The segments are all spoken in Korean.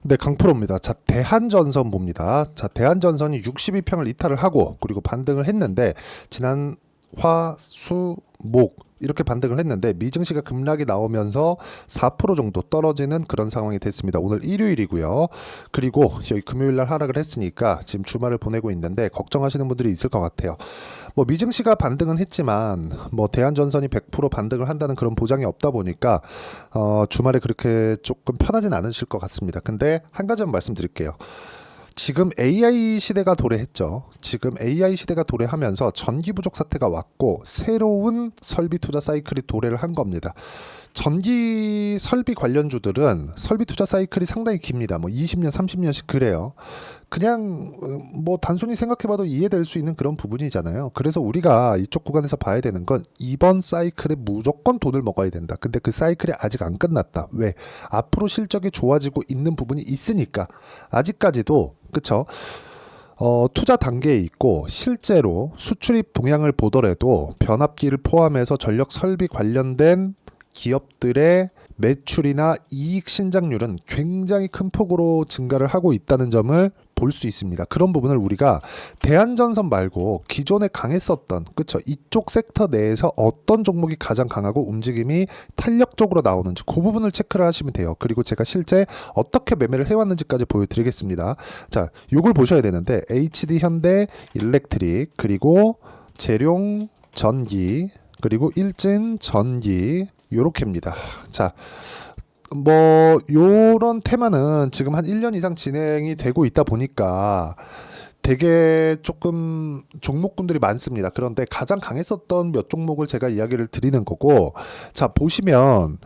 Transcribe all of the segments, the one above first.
네, 강프로입니다. 자, 대한전선 봅니다. 자, 대한전선이 62평을 이탈을 하고 그리고 반등을 했는데 지난 화, 수, 목 이렇게 반등을 했는데 미증시가 급락이 나오면서 4% 정도 떨어지는 그런 상황이 됐습니다. 오늘 일요일이고요. 그리고 여기 금요일 날 하락을 했으니까 지금 주말을 보내고 있는데 걱정하시는 분들이 있을 것 같아요. 뭐 미증시가 반등은 했지만 뭐 대한전선이 100% 반등을 한다는 그런 보장이 없다 보니까 주말에 그렇게 조금 편하진 않으실 것 같습니다. 근데 한 가지만 말씀드릴게요. 지금 AI 시대가 도래했죠. 지금 AI 시대가 도래하면서 전기 부족 사태가 왔고 새로운 설비 투자 사이클이 도래를 한 겁니다. 전기 설비 관련주들은 설비 투자 사이클이 상당히 깁니다. 뭐 20년, 30년씩 그래요. 그냥 뭐 단순히 생각해봐도 이해될 수 있는 그런 부분이잖아요. 그래서 우리가 이쪽 구간에서 봐야 되는 건 이번 사이클에 무조건 돈을 먹어야 된다. 근데 그 사이클이 아직 안 끝났다. 왜? 앞으로 실적이 좋아지고 있는 부분이 있으니까. 아직까지도 그쵸? 투자 단계에 있고 실제로 수출입 동향을 보더라도 변압기를 포함해서 전력 설비 관련된 기업들의 매출이나 이익 신장률은 굉장히 큰 폭으로 증가를 하고 있다는 점을 볼 수 있습니다. 그런 부분을 우리가 대한전선 말고 기존에 강했었던 그쵸 이쪽 섹터 내에서 어떤 종목이 가장 강하고 움직임이 탄력적으로 나오는지 그 부분을 체크를 하시면 돼요. 그리고 제가 실제 어떻게 매매를 해왔는지까지 보여드리겠습니다. 자, 요걸 보셔야 되는데 HD 현대 일렉트릭 그리고 재룡 전기 그리고 일진 전기 요렇게입니다. 자, 뭐 요런 테마는 지금 한 1년 이상 진행이 되고 있다 보니까 되게 조금 종목군들이 많습니다. 그런데 가장 강했었던 몇 종목을 제가 이야기를 드리는 거고, 자, 보시면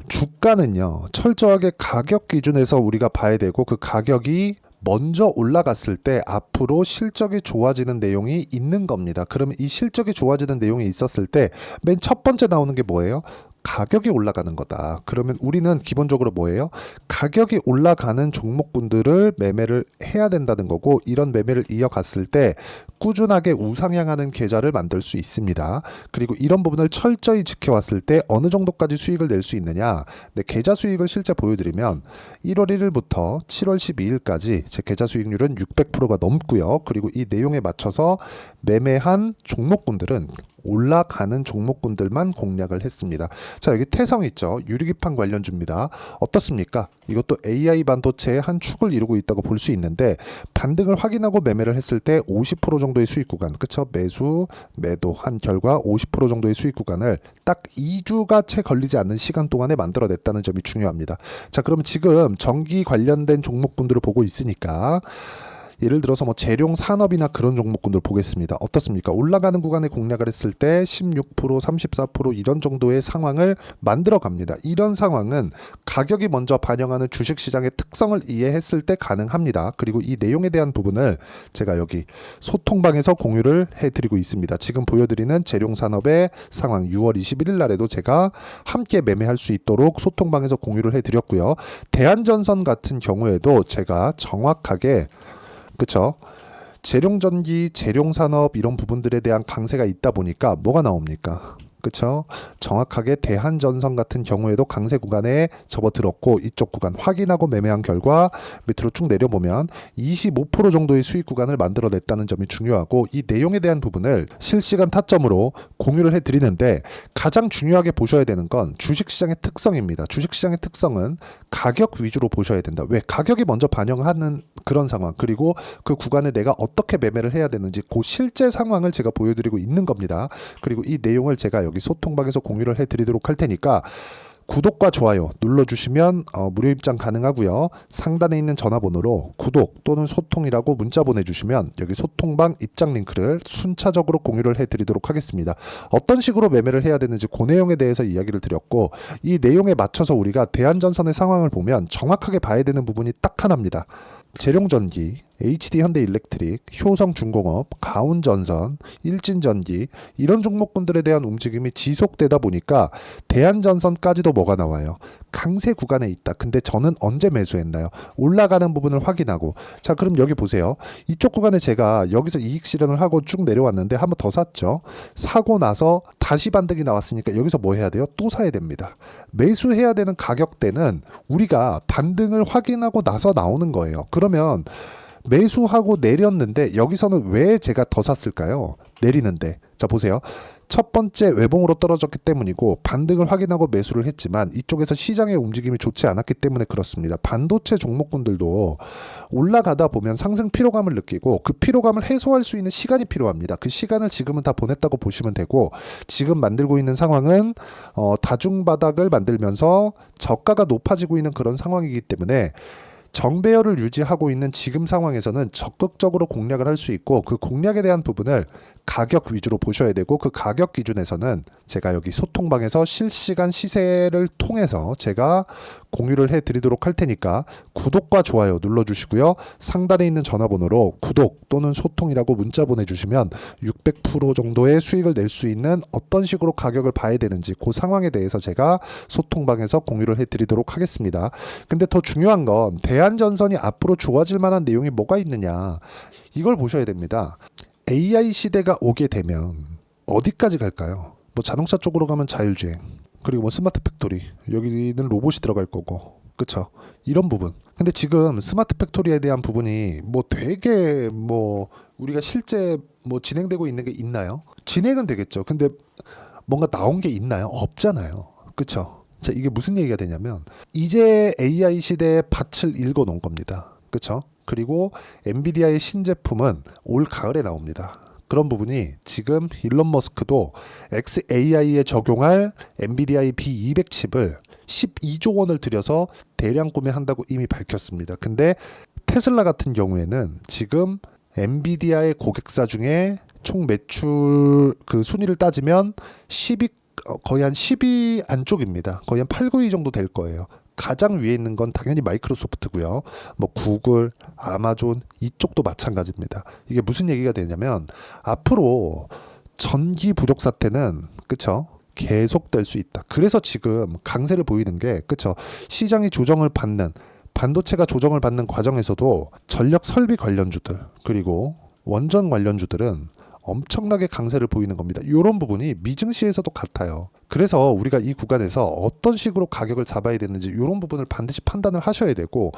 주가는요 철저하게 가격 기준에서 우리가 봐야 되고 그 가격이 먼저 올라갔을 때 앞으로 실적이 좋아지는 내용이 있는 겁니다. 그러면 이 실적이 좋아지는 내용이 있었을 때 맨 첫 번째 나오는 게 뭐예요? 가격이 올라가는 거다. 그러면 우리는 기본적으로 뭐예요? 가격이 올라가는 종목군들을 매매를 해야 된다는 거고 이런 매매를 이어갔을 때 꾸준하게 우상향하는 계좌를 만들 수 있습니다. 그리고 이런 부분을 철저히 지켜왔을 때 어느 정도까지 수익을 낼 수 있느냐? 네, 계좌 수익을 실제 보여드리면 1월 1일부터 7월 12일까지 제 계좌 수익률은 600%가 넘고요. 그리고 이 내용에 맞춰서 매매한 종목군들은 올라가는 종목군들만 공략을 했습니다. 자, 여기 태성 있죠. 유리기판 관련주입니다. 어떻습니까? 이것도 AI 반도체의 한 축을 이루고 있다고 볼 수 있는데 반등을 확인하고 매매를 했을 때 50% 정도의 수익 구간, 그쵸? 매수, 매도 한 결과 50% 정도의 수익 구간을 딱 2주가 채 걸리지 않는 시간 동안에 만들어냈다는 점이 중요합니다. 자, 그러면 지금 전기 관련된 종목군들을 보고 있으니까 예를 들어서 뭐 재룡 산업이나 그런 종목군들 보겠습니다. 어떻습니까? 올라가는 구간에 공략을 했을 때 16%, 34% 이런 정도의 상황을 만들어 갑니다. 이런 상황은 가격이 먼저 반영하는 주식시장의 특성을 이해했을 때 가능합니다. 그리고 이 내용에 대한 부분을 제가 여기 소통방에서 공유를 해드리고 있습니다. 지금 보여드리는 재룡 산업의 상황 6월 21일 날에도 제가 함께 매매할 수 있도록 소통방에서 공유를 해드렸고요. 대한전선 같은 경우에도 제가 정확하게 그쵸? 재룡전기, 재룡산업 이런 부분들에 대한 강세가 있다 보니까 뭐가 나옵니까? 그쵸? 정확하게 대한전선 같은 경우에도 강세 구간에 접어들었고 이쪽 구간 확인하고 매매한 결과 밑으로 쭉 내려보면 25% 정도의 수익 구간을 만들어냈다는 점이 중요하고 이 내용에 대한 부분을 실시간 타점으로 공유를 해드리는데 가장 중요하게 보셔야 되는 건 주식시장의 특성입니다. 주식시장의 특성은 가격 위주로 보셔야 된다. 왜? 가격이 먼저 반영하는 그런 상황 그리고 그 구간에 내가 어떻게 매매를 해야 되는지 그 실제 상황을 제가 보여드리고 있는 겁니다. 그리고 이 내용을 제가 여기 소통방에서 공유를 해드리도록 할 테니까 구독과 좋아요 눌러주시면 무료 입장 가능하고요. 상단에 있는 전화번호로 구독 또는 소통이라고 문자 보내주시면 여기 소통방 입장 링크를 순차적으로 공유를 해드리도록 하겠습니다. 어떤 식으로 매매를 해야 되는지 그 내용에 대해서 이야기를 드렸고 이 내용에 맞춰서 우리가 대한전선의 상황을 보면 정확하게 봐야 되는 부분이 딱 하나입니다. 재룡전기 HD 현대일렉트릭, 효성중공업, 가온전선, 일진전기 이런 종목군들에 대한 움직임이 지속되다 보니까 대한전선까지도 뭐가 나와요? 강세 구간에 있다. 근데 저는 언제 매수했나요? 올라가는 부분을 확인하고, 자 그럼 여기 보세요. 이쪽 구간에 제가 여기서 이익 실현을 하고 쭉 내려왔는데 한 번 더 샀죠. 사고 나서 다시 반등이 나왔으니까 여기서 뭐 해야 돼요? 또 사야 됩니다. 매수해야 되는 가격대는 우리가 반등을 확인하고 나서 나오는 거예요. 그러면 매수하고 내렸는데 여기서는 왜 제가 더 샀을까요? 내리는데. 자 보세요. 첫 번째 외봉으로 떨어졌기 때문이고 반등을 확인하고 매수를 했지만 이쪽에서 시장의 움직임이 좋지 않았기 때문에 그렇습니다. 반도체 종목군들도 올라가다 보면 상승 피로감을 느끼고 그 피로감을 해소할 수 있는 시간이 필요합니다. 그 시간을 지금은 다 보냈다고 보시면 되고, 지금 만들고 있는 상황은 다중바닥을 만들면서 저가가 높아지고 있는 그런 상황이기 때문에 정배열을 유지하고 있는 지금 상황에서는 적극적으로 공략을 할 수 있고, 그 공략에 대한 부분을 가격 위주로 보셔야 되고, 그 가격 기준에서는 제가 여기 소통방에서 실시간 시세를 통해서 제가 공유를 해드리도록 할 테니까 구독과 좋아요 눌러주시고요. 상단에 있는 전화번호로 구독 또는 소통이라고 문자 보내주시면 600% 정도의 수익을 낼 수 있는 어떤 식으로 가격을 봐야 되는지 그 상황에 대해서 제가 소통방에서 공유를 해드리도록 하겠습니다. 근데 더 중요한 건 대한전선이 앞으로 좋아질 만한 내용이 뭐가 있느냐, 이걸 보셔야 됩니다. AI 시대가 오게 되면 어디까지 갈까요? 뭐 자동차 쪽으로 가면 자율주행, 그리고 뭐 스마트 팩토리, 여기는 로봇이 들어갈 거고, 그쵸? 이런 부분. 근데 지금 스마트 팩토리에 대한 부분이 뭐 되게 뭐 우리가 실제 뭐 진행되고 있는 게 있나요? 진행은 되겠죠. 근데 뭔가 나온 게 있나요? 없잖아요. 그쵸? 자, 이게 무슨 얘기가 되냐면 이제 AI 시대의 밭을 읽어 놓은 겁니다. 그쵸? 그리고 엔비디아의 신제품은 올 가을에 나옵니다. 그런 부분이 지금 일론 머스크도 XAI에 적용할 엔비디아의 B200 칩을 12조 원을 들여서 대량 구매한다고 이미 밝혔습니다. 근데 테슬라 같은 경우에는 지금 엔비디아의 고객사 중에 총 매출 그 순위를 따지면 10위, 거의 한 10위 안쪽입니다. 거의 한 8, 9위 정도 될 거예요. 가장 위에 있는 건 당연히 마이크로소프트고요. 뭐 구글, 아마존 이쪽도 마찬가지입니다. 이게 무슨 얘기가 되냐면 앞으로 전기 부족 사태는 그쵸? 계속될 수 있다. 그래서 지금 강세를 보이는 게 그쵸? 시장이 조정을 받는, 반도체가 조정을 받는 과정에서도 전력 설비 관련주들 그리고 원전 관련주들은 엄청나게 강세를 보이는 겁니다. 이런 부분이 미증시에서도 같아요. 그래서 우리가 이 구간에서 어떤 식으로 가격을 잡아야 되는지 이런 부분을 반드시 판단을 하셔야 되고,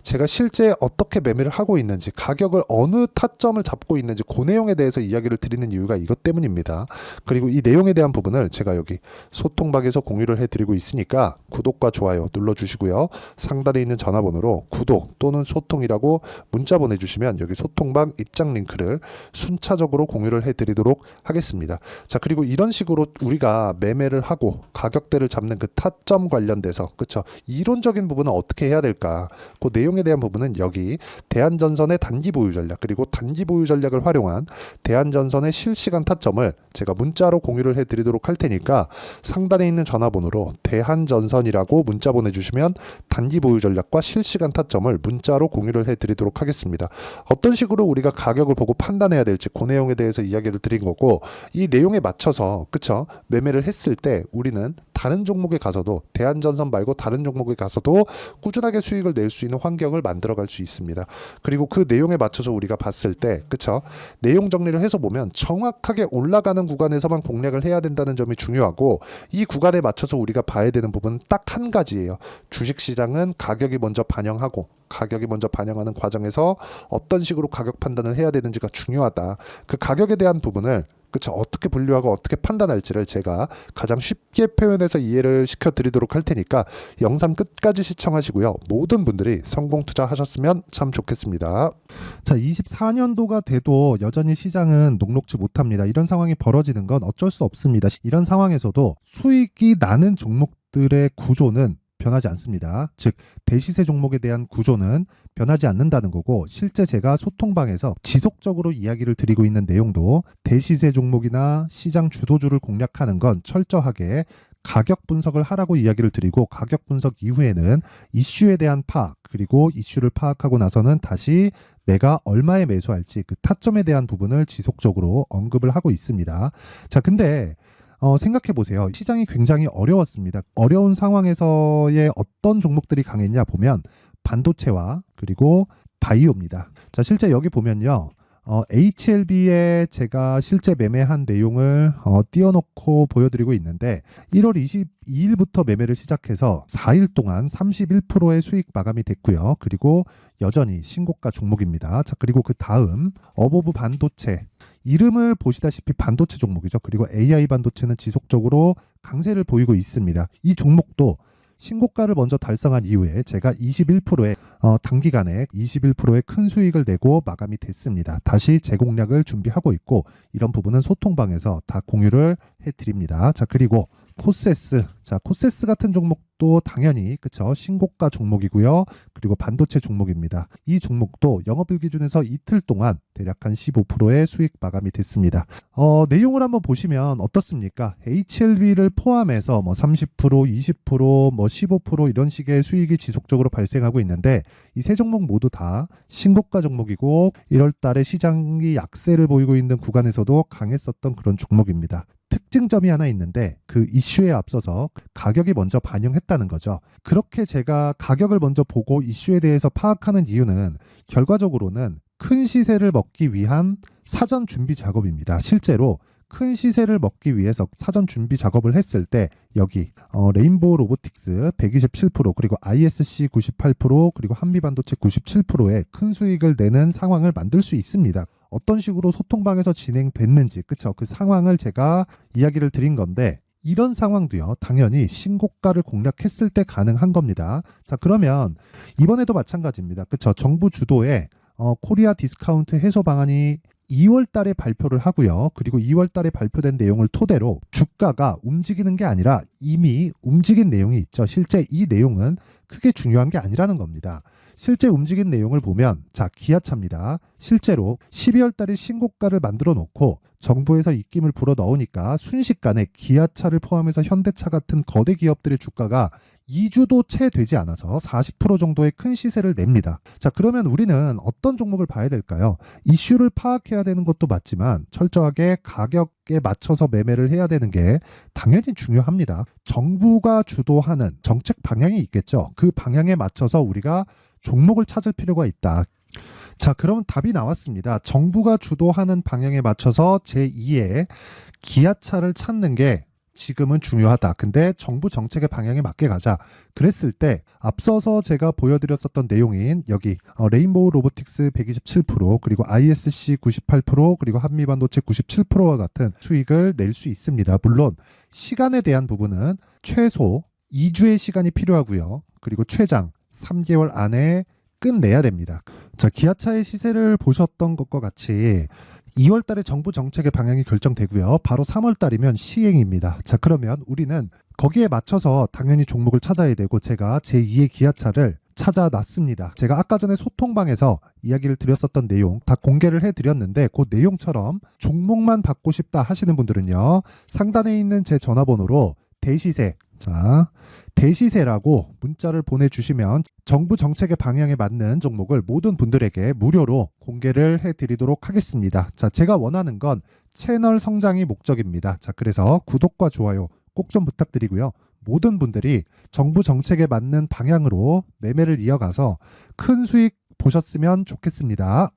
제가 실제 어떻게 매매를 하고 있는지, 가격을 어느 타점을 잡고 있는지 그 내용에 대해서 이야기를 드리는 이유가 이것 때문입니다. 그리고 이 내용에 대한 부분을 제가 여기 소통방에서 공유를 해드리고 있으니까 구독과 좋아요 눌러주시고요. 상단에 있는 전화번호로 구독 또는 소통이라고 문자 보내주시면 여기 소통방 입장 링크를 순차적으로 공유를 해드리도록 하겠습니다. 자, 그리고 이런 식으로 우리가 매매를 하고 가격대를 잡는 그 타점 관련돼서 그쵸, 이론적인 부분은 어떻게 해야 될까, 그 내용에 대한 부분은 여기 대한전선의 단기 보유 전략 그리고 단기 보유 전략을 활용한 대한전선의 실시간 타점을 제가 문자로 공유를 해드리도록 할 테니까 상단에 있는 전화번호로 대한전선이라고 문자 보내주시면 단기 보유 전략과 실시간 타점을 문자로 공유를 해드리도록 하겠습니다. 어떤 식으로 우리가 가격을 보고 판단해야 될지 그 내용에 대해서 이야기를 드린 거고, 이 내용에 맞춰서 그쵸, 매매를 했을 때 우리는 다른 종목에 가서도, 대한전선 말고 다른 종목에 가서도 꾸준하게 수익을 낼 수 있는 환경을 만들어갈 수 있습니다. 그리고 그 내용에 맞춰서 우리가 봤을 때 그쵸, 내용 정리를 해서 보면 정확하게 올라가는 구간에서만 공략을 해야 된다는 점이 중요하고, 이 구간에 맞춰서 우리가 봐야 되는 부분은 딱 한 가지예요. 주식시장은 가격이 먼저 반영하고, 가격이 먼저 반영하는 과정에서 어떤 식으로 가격 판단을 해야 되는지가 중요하다. 그 가격에 대한 부분을 그쵸, 어떻게 분류하고 어떻게 판단할지를 제가 가장 쉽게 표현해서 이해를 시켜드리도록 할 테니까 영상 끝까지 시청하시고요. 모든 분들이 성공 투자하셨으면 참 좋겠습니다. 자, 24년도가 돼도 여전히 시장은 녹록지 못합니다. 이런 상황이 벌어지는 건 어쩔 수 없습니다. 이런 상황에서도 수익이 나는 종목들의 구조는 변하지 않습니다. 즉 대시세 종목에 대한 구조는 변하지 않는다는 거고, 실제 제가 소통방에서 지속적으로 이야기를 드리고 있는 내용도 대시세 종목이나 시장 주도주를 공략하는 건 철저하게 가격 분석을 하라고 이야기를 드리고, 가격 분석 이후에는 이슈에 대한 파악 그리고 이슈를 파악하고 나서는 다시 내가 얼마에 매수할지 그 타점에 대한 부분을 지속적으로 언급을 하고 있습니다. 자, 근데 생각해 보세요. 시장이 굉장히 어려웠습니다. 어려운 상황에서의 어떤 종목들이 강했냐 보면 반도체와 그리고 바이오입니다. 자, 실제 여기 보면요. HLB에 제가 실제 매매한 내용을 띄워놓고 보여드리고 있는데 1월 22일부터 매매를 시작해서 4일 동안 31%의 수익 마감이 됐고요. 그리고 여전히 신고가 종목입니다. 자, 그리고 그 다음 어보브 반도체, 이름을 보시다시피 반도체 종목이죠. 그리고 AI 반도체는 지속적으로 강세를 보이고 있습니다. 이 종목도 신고가를 먼저 달성한 이후에 제가 21%의 단기간에 21%의 큰 수익을 내고 마감이 됐습니다. 다시 재공략을 준비하고 있고 이런 부분은 소통방에서 다 공유를 해드립니다. 자, 그리고 코세스. 자, 코세스 같은 종목도 당연히 그쵸, 신고가 종목이고요. 그리고 반도체 종목입니다. 이 종목도 영업일 기준에서 이틀 동안 대략 한 15%의 수익 마감이 됐습니다. 내용을 한번 보시면 어떻습니까? HLB를 포함해서 뭐 30%, 20%, 뭐 15% 이런 식의 수익이 지속적으로 발생하고 있는데 이 세 종목 모두 다 신고가 종목이고 1월 달에 시장이 약세를 보이고 있는 구간에서도 강했었던 그런 종목입니다. 특징점이 하나 있는데 그 이슈에 앞서서 가격이 먼저 반영했다는 거죠. 그렇게 제가 가격을 먼저 보고 이슈에 대해서 파악하는 이유는 결과적으로는 큰 시세를 먹기 위한 사전 준비 작업입니다. 실제로 큰 시세를 먹기 위해서 사전 준비 작업을 했을 때 여기 레인보우 로보틱스 127% 그리고 ISC 98% 그리고 한미반도체 97%의 큰 수익을 내는 상황을 만들 수 있습니다. 어떤 식으로 소통방에서 진행됐는지 그쵸, 그 상황을 제가 이야기를 드린 건데 이런 상황도요 당연히 신고가를 공략했을 때 가능한 겁니다. 자, 그러면 이번에도 마찬가지입니다. 그쵸, 정부 주도의 코리아 디스카운트 해소 방안이 2월 달에 발표를 하고요. 그리고 2월 달에 발표된 내용을 토대로 주가가 움직이는 게 아니라 이미 움직인 내용이 있죠. 실제 이 내용은 크게 중요한 게 아니라는 겁니다. 실제 움직인 내용을 보면 자, 기아차입니다. 실제로 12월 달에 신고가를 만들어 놓고 정부에서 입김을 불어 넣으니까 순식간에 기아차를 포함해서 현대차 같은 거대 기업들의 주가가 2주도 채 되지 않아서 40% 정도의 큰 시세를 냅니다. 자, 그러면 우리는 어떤 종목을 봐야 될까요? 이슈를 파악해야 되는 것도 맞지만 철저하게 가격에 맞춰서 매매를 해야 되는 게 당연히 중요합니다. 정부가 주도하는 정책 방향이 있겠죠. 그 방향에 맞춰서 우리가 종목을 찾을 필요가 있다. 자, 그럼 답이 나왔습니다. 정부가 주도하는 방향에 맞춰서 제2의 기아차를 찾는 게 지금은 중요하다. 근데 정부 정책의 방향에 맞게 가자. 그랬을 때 앞서서 제가 보여드렸었던 내용인 여기 레인보우 로보틱스 127% 그리고 ISC 98% 그리고 한미반도체 97%와 같은 수익을 낼 수 있습니다. 물론 시간에 대한 부분은 최소 2주의 시간이 필요하고요. 그리고 최장 3개월 안에 끝내야 됩니다. 자, 기아차의 시세를 보셨던 것과 같이 2월 달에 정부 정책의 방향이 결정되고요. 바로 3월 달이면 시행입니다. 자, 그러면 우리는 거기에 맞춰서 당연히 종목을 찾아야 되고 제가 제2의 기아차를 찾아놨습니다. 제가 아까 전에 소통방에서 이야기를 드렸었던 내용 다 공개를 해드렸는데 그 내용처럼 종목만 받고 싶다 하시는 분들은요. 상단에 있는 제 전화번호로 대시세, 자, 대시세라고 문자를 보내주시면 정부 정책의 방향에 맞는 종목을 모든 분들에게 무료로 공개를 해드리도록 하겠습니다. 자, 제가 원하는 건 채널 성장이 목적입니다. 자, 그래서 구독과 좋아요 꼭 좀 부탁드리고요. 모든 분들이 정부 정책에 맞는 방향으로 매매를 이어가서 큰 수익 보셨으면 좋겠습니다.